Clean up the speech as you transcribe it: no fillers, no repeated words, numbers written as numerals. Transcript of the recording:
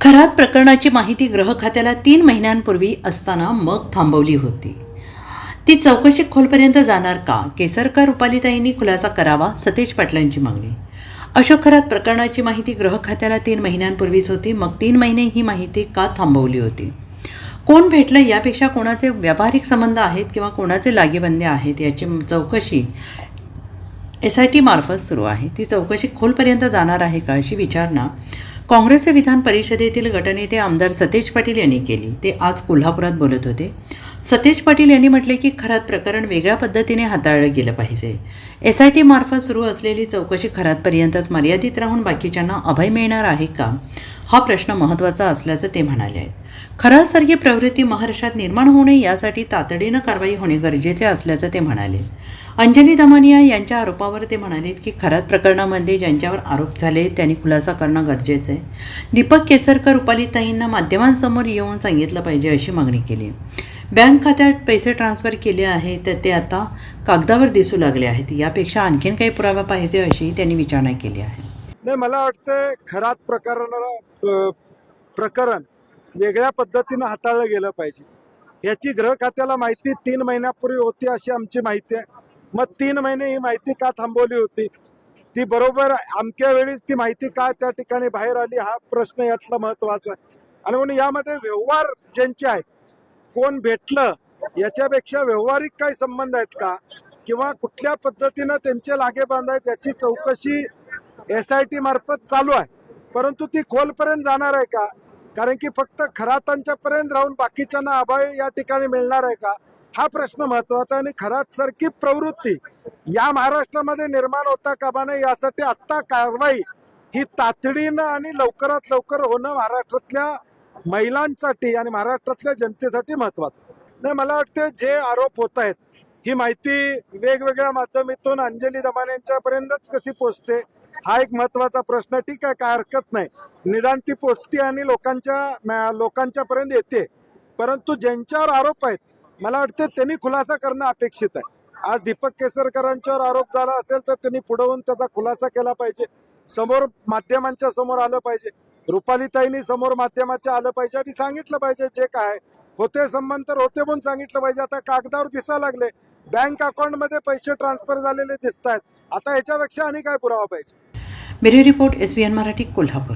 खरात प्रकरणाची माहिती गृह खात्याला 3 महिन्यांपूर्वी असताना मग थांबवली होती. ती चौकशी खोलपर्यंत जाणार का? केसरकर रुपालीताईंनी खुलासा करावा, सतेज पाटलांची मागणी. अशोक खरात प्रकरणाची माहिती गृह खात्याला 3 महिन्यांपूर्वीच होती. मग 3 महिने ही माहिती का थांबवली होती? कोण भेटलं यापेक्षा कोणाचे व्यावहारिक संबंध आहेत किंवा कोणाचे लागेबंदे आहेत याची चौकशी SIT मार्फत सुरू आहे. ती चौकशी खोलपर्यंत जाणार आहे का अशी विचारणा काँग्रेसचे विधान परिषदेतील गटनेते आमदार सतेज पाटील यांनी केली. ते आज कोल्हापुरात बोलत होते. सतेज पाटील यांनी म्हटले की खरात प्रकरण वेगळ्या पद्धतीने हाताळलं गेलं पाहिजे. SIT मार्फत सुरू असलेली चौकशी खरातपर्यंतच मर्यादित राहून बाकीच्यांना अभय मिळणार आहे का, हा प्रश्न महत्त्वाचा असल्याचं ते म्हणाले आहेत. खरातसारखी प्रवृत्ती महाराष्ट्रात निर्माण होऊ नये यासाठी तातडीनं कारवाई होणे गरजेचे असल्याचं ते म्हणाले. अंजली दमानिया यांच्या आरोपावर ते म्हणाले की खरात प्रकरणामध्ये ज्यांच्यावर आरोप झाले त्यांनी खुलासा करणं गरजेचं आहे. दीपक केसरकर रुपालीताईंना माध्यमांसमोर येऊन सांगितलं पाहिजे अशी मागणी केली. बँक खात्यात पैसे ट्रान्सफर केले आहेत तर ते आता कागदावर दिसू लागले आहेत. यापेक्षा आणखीन काही पुरावा पाहिजे अशी त्यांनी विचारणा केली आहे. नाही, मला वाटतं खरात प्रकरण वेगळ्या पद्धतीनं हाताळलं गेलं पाहिजे. याची गृह खात्याला माहिती 3 महिन्यापूर्वी होती अशी आमची माहिती आहे. मग 3 महिने ही माहिती का थांबवली होती? ती बरोबर अमक्या वेळीच ती माहिती का त्या ठिकाणी बाहेर आली, हा प्रश्न यातला महत्वाचा आहे. आणि म्हणून यामध्ये व्यवहार ज्यांचे आहेत, कोण भेटलं याच्यापेक्षा व्यवहारिक काही संबंध आहेत का किंवा कुठल्या पद्धतीनं त्यांचे लागेबांध आहेत याची चौकशी SIT मार्फत चालू आहे. परंतु ती खोलपर्यंत जाणार आहे का? कारण की फक्त खरातांच्या पर्यंत राहून बाकीच्यांना अभय या ठिकाणी मिळणार आहे का, हा प्रश्न महत्वाचा आहे. आणि खरात सारखी प्रवृत्ती या महाराष्ट्रामध्ये निर्माण होता कामा नये यासाठी आत्ता कारवाई ही तातडीनं आणि लवकरात लवकर होणं महाराष्ट्रातल्या महिलांसाठी आणि महाराष्ट्रातल्या जनतेसाठी महत्वाचं. नाही, मला वाटतं जे आरोप होत आहेत ही माहिती वेगवेगळ्या माध्यमातून अंजली दमानियांच्या पर्यंतच कशी पोहोचते हा एक महत्वाचा प्रश्न. ठीक आहे, काय हरकत नाही, निदान ती पोचते आणि लोकांच्या पर्यंत येते. परंतु ज्यांच्यावर आरोप आहेत मला वाटतं त्यांनी खुलासा करणं अपेक्षित आहे. आज दीपक केसरकरांच्यावर आरोप झाला असेल तर त्यांनी पुढे होऊन त्याचा खुलासा केला पाहिजे, समोर माध्यमांच्या समोर आलं पाहिजे, रुपालीताईंनी समोर माध्यमाच्या आलं पाहिजे आणि सांगितलं पाहिजे जे काय होते संबंध तर होते म्हणून सांगितलं पाहिजे. आता कागदावर दिसायला लागले, बँक अकाउंटमध्ये पैसे ट्रान्सफर झालेले दिसत आहेत. आता ह्याच्यापेक्षा आणि काय पुरावा पाहिजे? Bureau report SBN Marathi, Kolhapur.